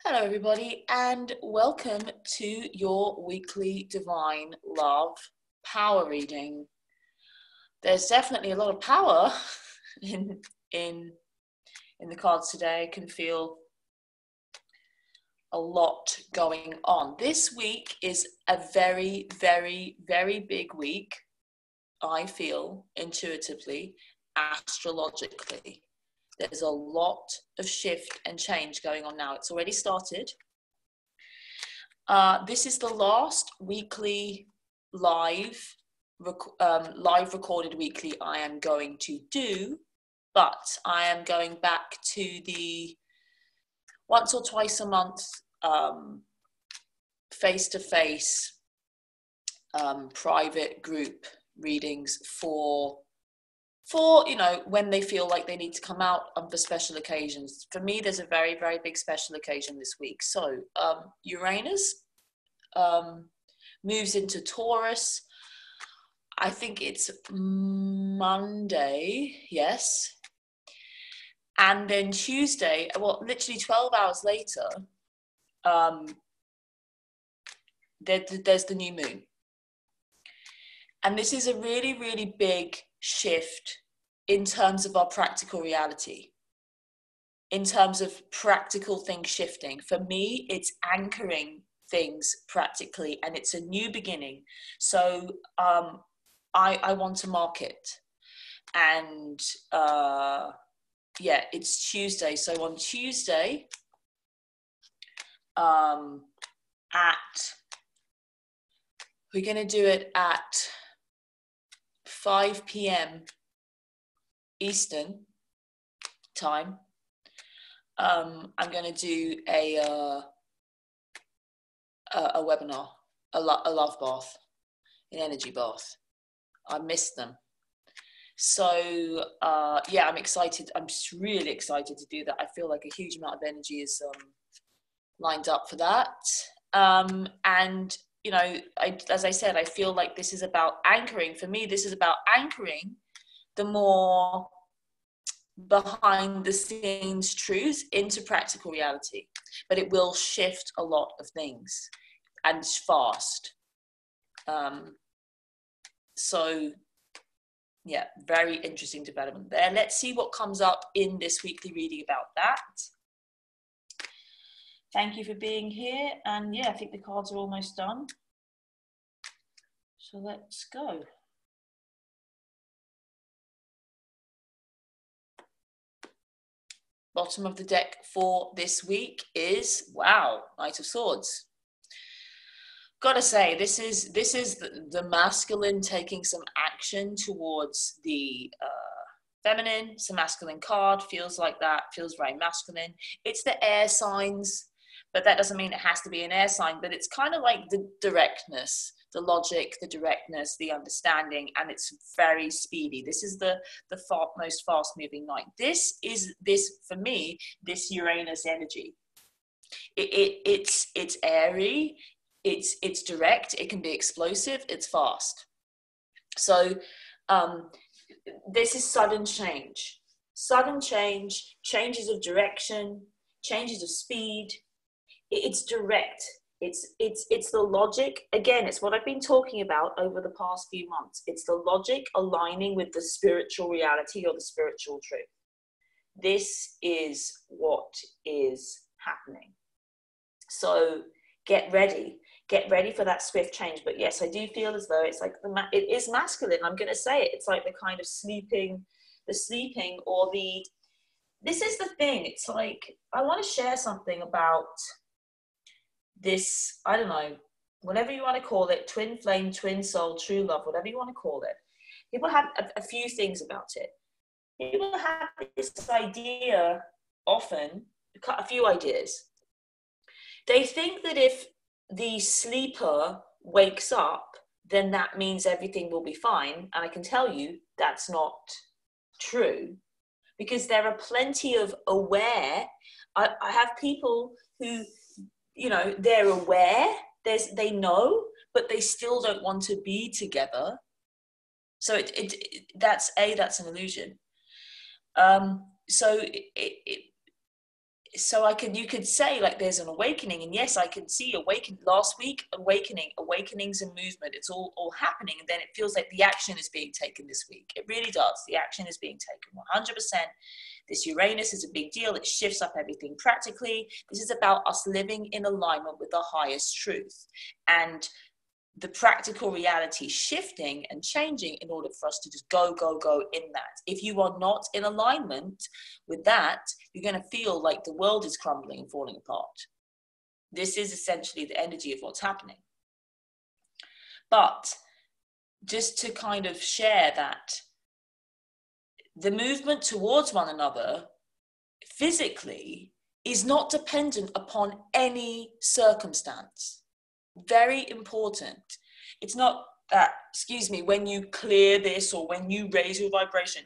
Hello, everybody, and welcome to your weekly Divine Love power reading. There's definitely a lot of power in in the cards today. I can feel a lot going on. This week is a very, very, very big week. I feel intuitively, astrologically. There's a lot of shift and change going on now. It's already started. This is the last weekly live recorded weekly I am going to do, but I am going back to the once or twice a month face-to-face private group readings for when they feel like they need to come out for special occasions. For me, there's a very, very big special occasion this week. So Uranus moves into Taurus. I think it's Monday, yes. And then Tuesday, well, literally 12 hours later, there's the new moon. And this is a really, really big shift in terms of our practical reality, in terms of practical things shifting. For me, it's anchoring things practically, and it's a new beginning. So I want to mark it. And it's Tuesday. So on Tuesday, we're going to do it at 5 p.m. Eastern time. I'm going to do a webinar, a love bath, an energy bath. I missed them. So, I'm excited. I'm just really excited to do that. I feel like a huge amount of energy is lined up for that. As I said, I feel like this is about anchoring. For me, this is about anchoring the more behind the scenes truths into practical reality. But it will shift a lot of things, and fast. Very interesting development there. Let's see what comes up in this weekly reading about that. Thank you for being here. And I think the cards are almost done. So let's go. Bottom of the deck for this week is, wow, Knight of Swords. Gotta say, this is the masculine taking some action towards the feminine. It's a masculine card, feels like that, feels very masculine. It's the air signs, but that doesn't mean it has to be an air sign, but it's kind of like the directness, the logic, the directness, the understanding, and it's very speedy. This is the most fast moving knight. This for me, this Uranus energy. It's airy. It's direct, it can be explosive, it's fast. So this is sudden change, changes of direction, changes of speed. It's direct. It's the logic. Again, it's what I've been talking about over the past few months. It's the logic aligning with the spiritual reality or the spiritual truth. This is what is happening. So get ready for that swift change. But yes, I do feel as though it's like it is masculine. I'm going to say it. It's like the kind of sleeping or this is the thing. It's like, I want to share something about this, I don't know, whatever you want to call it, twin flame, twin soul, true love, whatever you want to call it. People have a few things about it. People have this idea, often, a few ideas. They think that if the sleeper wakes up, then that means everything will be fine. And I can tell you that's not true, because there are plenty of aware. I have people who, they're aware, they know, but they still don't want to be together. So that's an illusion. So so you could say like there's an awakening, and yes, I can see last week, awakenings and movement, it's all happening, and then it feels like the action is being taken this week. It really does. The action is being taken 100%. This Uranus is a big deal. It shifts up everything practically. This is about us living in alignment with the highest truth, and the practical reality shifting and changing in order for us to just go in that. If you are not in alignment with that, you're going to feel like the world is crumbling and falling apart. This is essentially the energy of what's happening. But just to kind of share that the movement towards one another physically is not dependent upon any circumstance. Very important. It's not that, when you clear this or when you raise your vibration.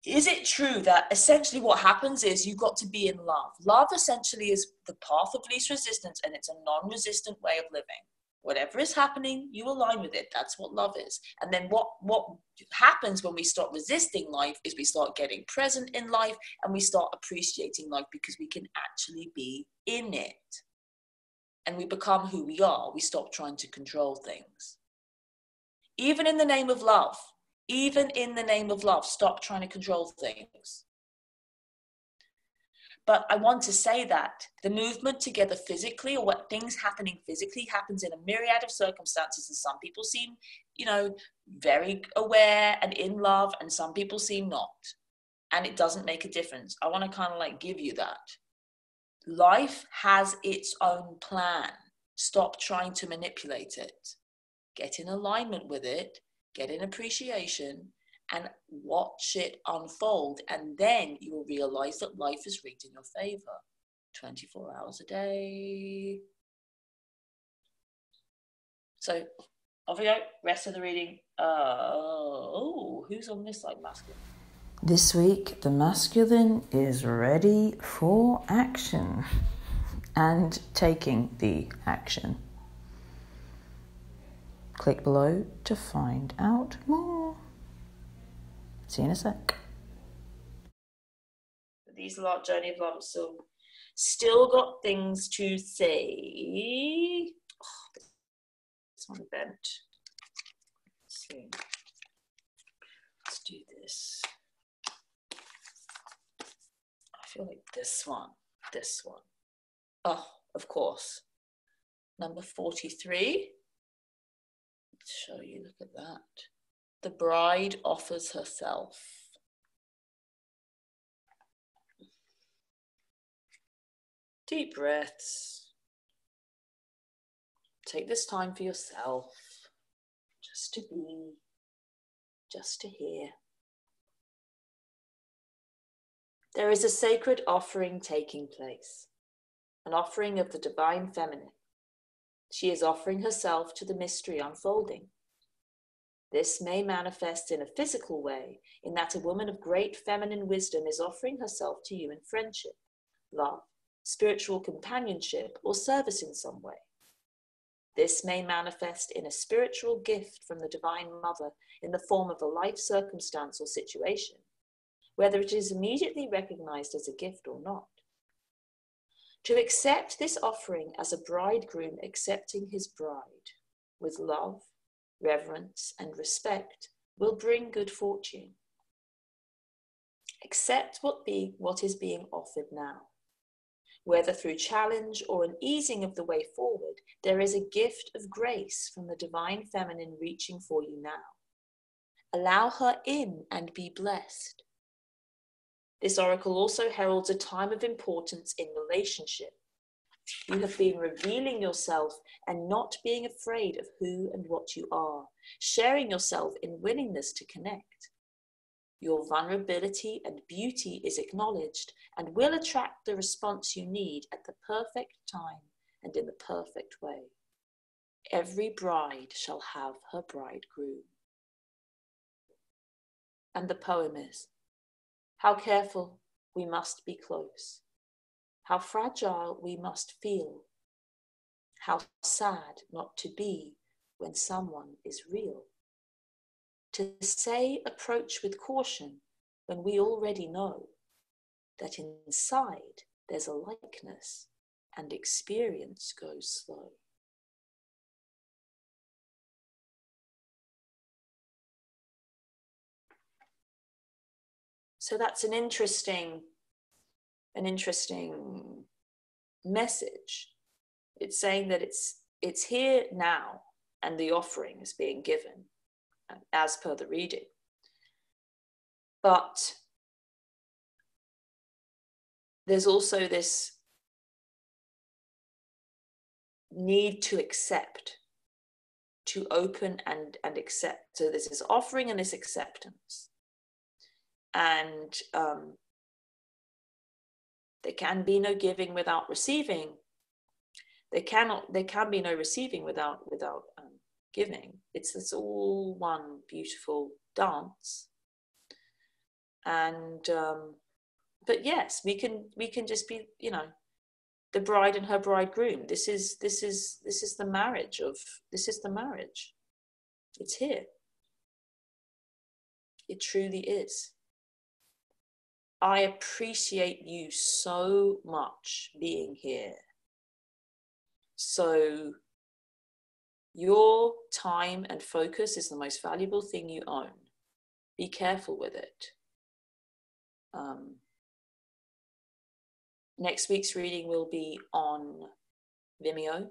Is it true that essentially what happens is you've got to be in love? Love essentially is the path of least resistance, and it's a non-resistant way of living. Whatever is happening, you align with it. That's what love is. And then what happens when we start resisting life is we start getting present in life, and we start appreciating life because we can actually be in it. And we become who we are. We stop trying to control things. Even in the name of love, stop trying to control things. But I want to say that the movement together physically, or what things happening physically, happens in a myriad of circumstances. And some people seem, very aware and in love, and some people seem not. And it doesn't make a difference. I want to kind of like give you that. Life has its own plan. Stop trying to manipulate it. Get in alignment with it, get in appreciation, and watch it unfold. And then you will realize that life is rigged in your favor. 24 hours a day. So, off we go. Rest of the reading. Who's on this side, masculine? This week, the masculine is ready for action and taking the action. Click below to find out more. See you in a sec. These lot journey of love, so still got things to say. This one bent. Let's see. Let's do this. I feel like this one. Oh, of course. Number 43. Let's show you, look at that. The bride offers herself. Deep breaths. Take this time for yourself. Just to be, just to hear. There is a sacred offering taking place, an offering of the divine feminine. She is offering herself to the mystery unfolding. This may manifest in a physical way, in that a woman of great feminine wisdom is offering herself to you in friendship, love, spiritual companionship, or service in some way. This may manifest in a spiritual gift from the Divine Mother in the form of a life circumstance or situation, whether it is immediately recognized as a gift or not. To accept this offering as a bridegroom accepting his bride with love, reverence, and respect will bring good fortune. Accept what is being offered now. Whether through challenge or an easing of the way forward, there is a gift of grace from the divine feminine reaching for you now. Allow her in and be blessed. This oracle also heralds a time of importance in relationship. You have been revealing yourself and not being afraid of who and what you are, sharing yourself in willingness to connect. Your vulnerability and beauty is acknowledged and will attract the response you need at the perfect time and in the perfect way. Every bride shall have her bridegroom. And the poem is, how careful we must be close, how fragile we must feel, how sad not to be when someone is real. To say approach with caution when we already know that inside there's a likeness, and experience goes slow. So that's an interesting message. It's saying that it's here now, and the offering is being given as per the reading. But there's also this need to accept, to open and accept. So there's this offering and this acceptance. And there can be no giving without receiving. There can be no receiving without giving. It's all one beautiful dance. And but yes, we can just be, the bride and her bridegroom. This is the marriage. It's here. It truly is. I appreciate you so much being here. So your time and focus is the most valuable thing you own. Be careful with it. Next week's reading will be on Vimeo.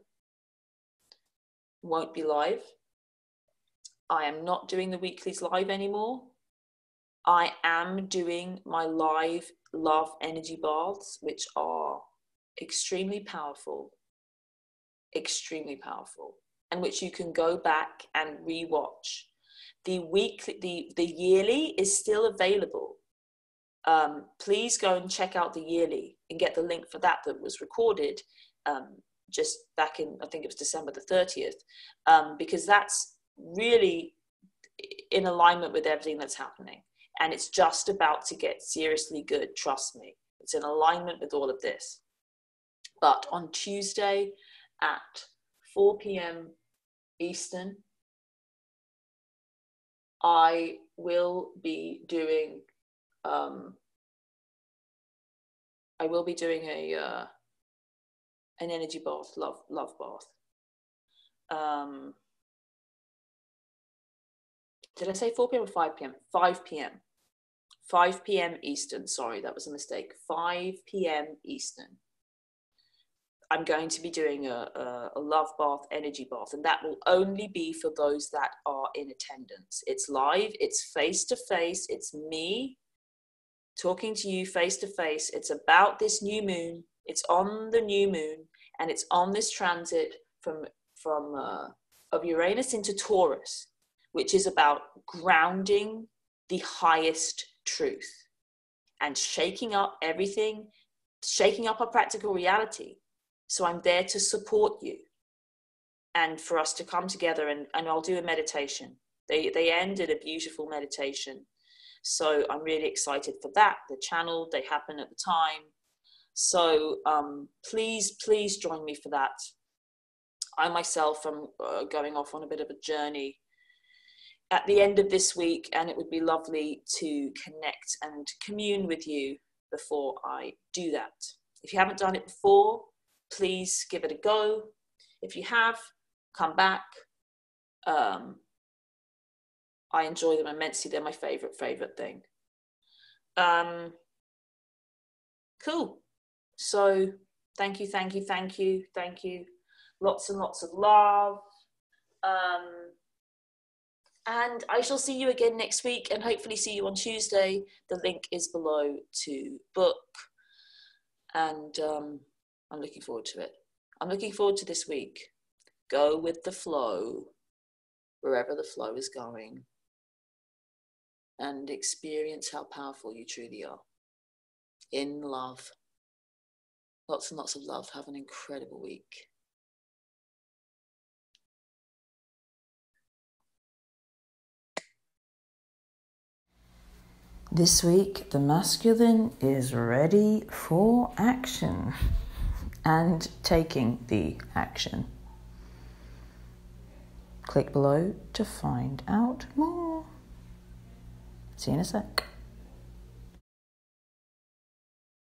Won't be live. I am not doing the weeklies live anymore. I am doing my live love energy baths, which are extremely powerful, and which you can go back and rewatch. The yearly is still available. Please go and check out the yearly and get the link for that was recorded just back in, I think it was December the 30th, because that's really in alignment with everything that's happening. And it's just about to get seriously good, trust me. It's in alignment with all of this. But on Tuesday at 4 p.m. Eastern, I will be doing an energy bath, love bath. Did I say 4 p.m. or 5 p.m.? 5 p.m. 5 p.m. Eastern. Sorry, that was a mistake. 5 p.m. Eastern. I'm going to be doing a love bath, energy bath, and that will only be for those that are in attendance. It's live, it's face-to-face, it's me talking to you face-to-face. It's about this new moon. It's on the new moon, and it's on this transit of Uranus into Taurus, which is about grounding the highest truth and shaking up everything, shaking up our practical reality. So I'm there to support you and for us to come together, and I'll do a meditation. They end in a beautiful meditation. So I'm really excited for that. The channel, they happen at the time. So please join me for that. I myself am going off on a bit of a journey at the end of this week, and it would be lovely to connect and commune with you before I do that. If you haven't done it before, please give it a go. If you have, come back. I enjoy them immensely. They're my favorite thing. Cool. So thank you. Lots and lots of love. And I shall see you again next week, and hopefully see you on Tuesday. The link is below to book. And I'm looking forward to it. I'm looking forward to this week. Go with the flow, wherever the flow is going, and experience how powerful you truly are. In love. Lots and lots of love. Have an incredible week. This week, the masculine is ready for action and taking the action. Click below to find out more. See you in a sec.